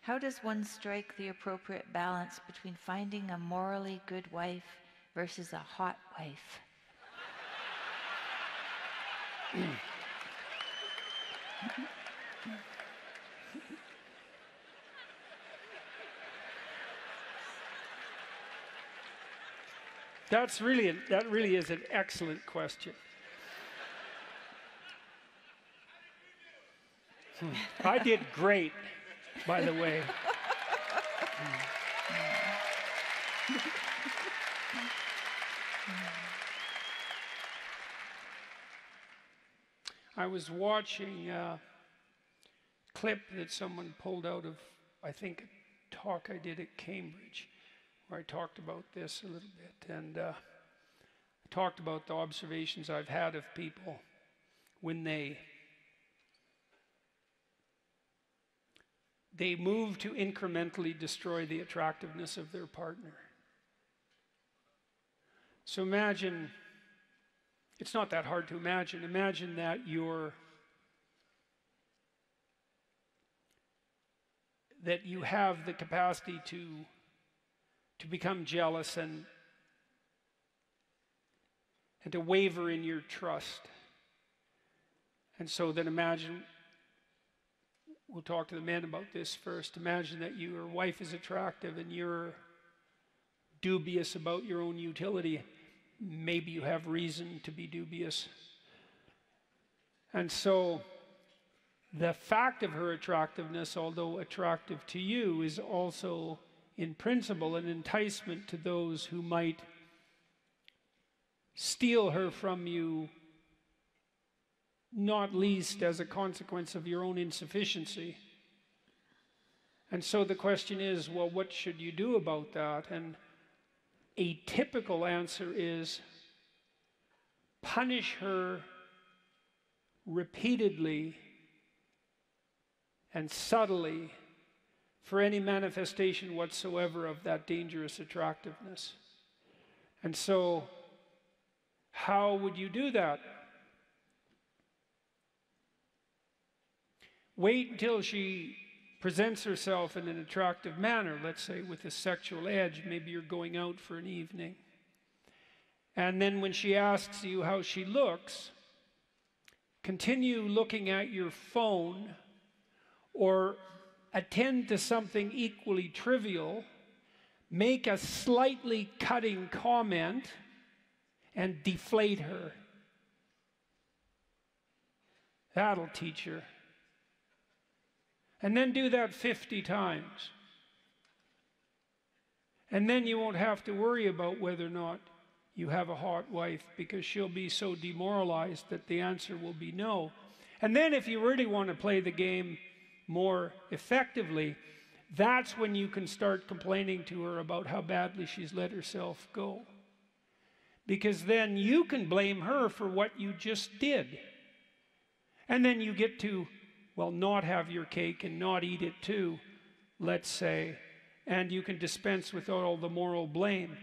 How does one strike the appropriate balance between finding a morally good wife versus a hot wife? That really is an excellent question. I did great, by the way. I was watching a clip that someone pulled out of, I think, a talk I did at Cambridge, where I talked about this a little bit, and I talked about the observations I've had of people when they move to incrementally destroy the attractiveness of their partner. So imagine, it's not that hard to imagine. Imagine that you have the capacity to become jealous and to waver in your trust. And so then imagine, we'll talk to the men about this first. Imagine that your wife is attractive and you're dubious about your own utility. Maybe you have reason to be dubious. And so the fact of her attractiveness, although attractive to you, is also in principle an enticement to those who might steal her from you, not least as a consequence of your own insufficiency. And so the question is, well, what should you do about that? And a typical answer is punish her repeatedly and subtly for any manifestation whatsoever of that dangerous attractiveness. And so, how would you do that? Wait until she presents herself in an attractive manner, let's say with a sexual edge. Maybe you're going out for an evening. And then when she asks you how she looks, continue looking at your phone or attend to something equally trivial, make a slightly cutting comment, and deflate her. That'll teach her. And then do that 50 times. And then you won't have to worry about whether or not you have a hot wife, because she'll be so demoralized that the answer will be no. And then if you really want to play the game more effectively, that's when you can start complaining to her about how badly she's let herself go. Because then you can blame her for what you just did. And then you get to, well, not have your cake and not eat it too, let's say, and you can dispense with all the moral blame.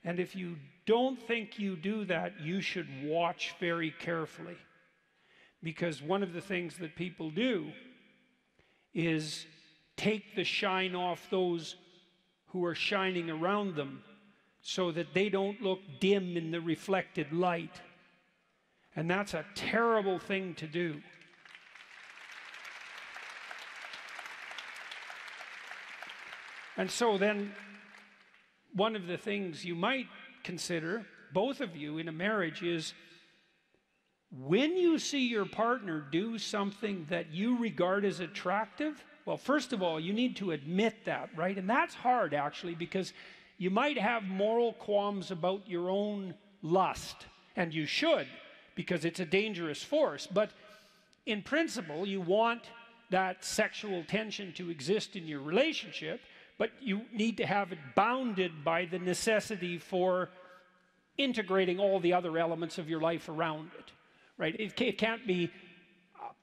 And if you don't think you do that, you should watch very carefully. Because one of the things that people do is take the shine off those who are shining around them so that they don't look dim in the reflected light. And that's a terrible thing to do. And so then, one of the things you might consider, both of you in a marriage, is when you see your partner do something that you regard as attractive, well, first of all, you need to admit that, right? And that's hard, actually, because you might have moral qualms about your own lust, and you should, because it's a dangerous force. But in principle, you want that sexual tension to exist in your relationship, but you need to have it bounded by the necessity for integrating all the other elements of your life around it, right? It can't be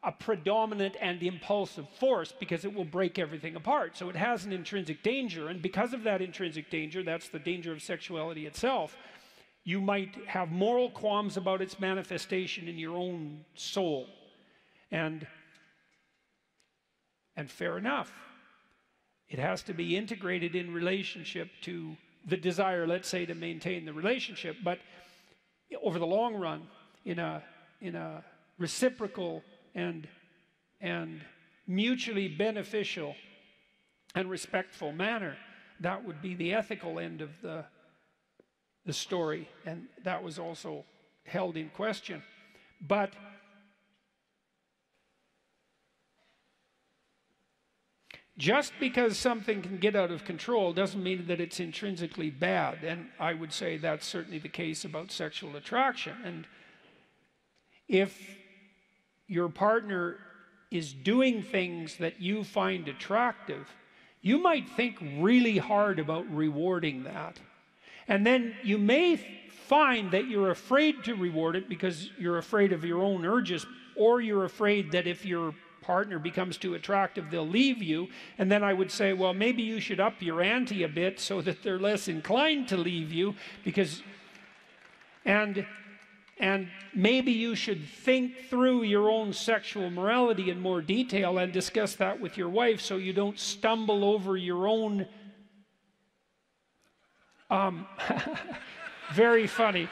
a predominant and impulsive force, because it will break everything apart. So it has an intrinsic danger, and because of that intrinsic danger, that's the danger of sexuality itself, you might have moral qualms about its manifestation in your own soul. And fair enough. It has to be integrated in relationship to the desire, let's say, to maintain the relationship. But over the long run, in a reciprocal and mutually beneficial and respectful manner, that would be the ethical end of the story, and that was also held in question. But just because something can get out of control doesn't mean that it's intrinsically bad, and I would say that's certainly the case about sexual attraction. And if your partner is doing things that you find attractive, you might think really hard about rewarding that. And then you may find that you're afraid to reward it because you're afraid of your own urges, or you're afraid that if your partner becomes too attractive, they'll leave you. And then I would say, well, maybe you should up your ante a bit so that they're less inclined to leave you, because and maybe you should think through your own sexual morality in more detail and discuss that with your wife so you don't stumble over your own very funny.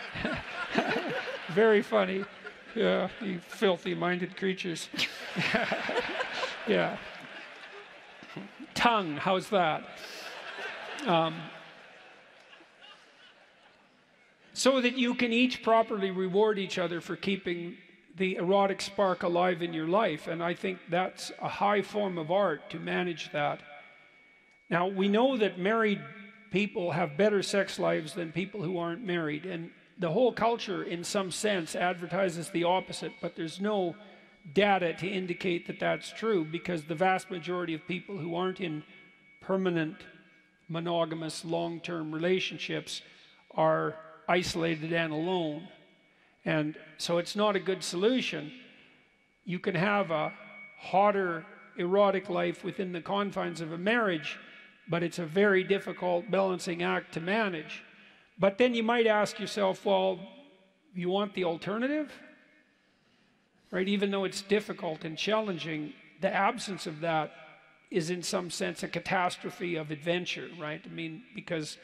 Very funny. Yeah, you filthy-minded creatures. Yeah. Tongue, how's that? So that you can each properly reward each other for keeping the erotic spark alive in your life. And I think that's a high form of art to manage that. Now, we know that married people have better sex lives than people who aren't married. And the whole culture, in some sense, advertises the opposite, but there's no data to indicate that that's true, because the vast majority of people who aren't in permanent, monogamous, long-term relationships are isolated and alone. And so it's not a good solution. You can have a hotter, erotic life within the confines of a marriage, but it's a very difficult balancing act to manage. But then you might ask yourself, well, you want the alternative? Right? Even though it's difficult and challenging, the absence of that is in some sense a catastrophe of adventure, right? I mean, because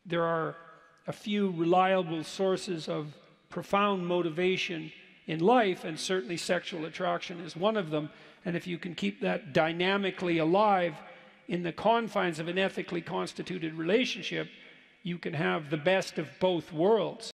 there are a few reliable sources of profound motivation in life, and certainly sexual attraction is one of them. And if you can keep that dynamically alive in the confines of an ethically constituted relationship, you can have the best of both worlds.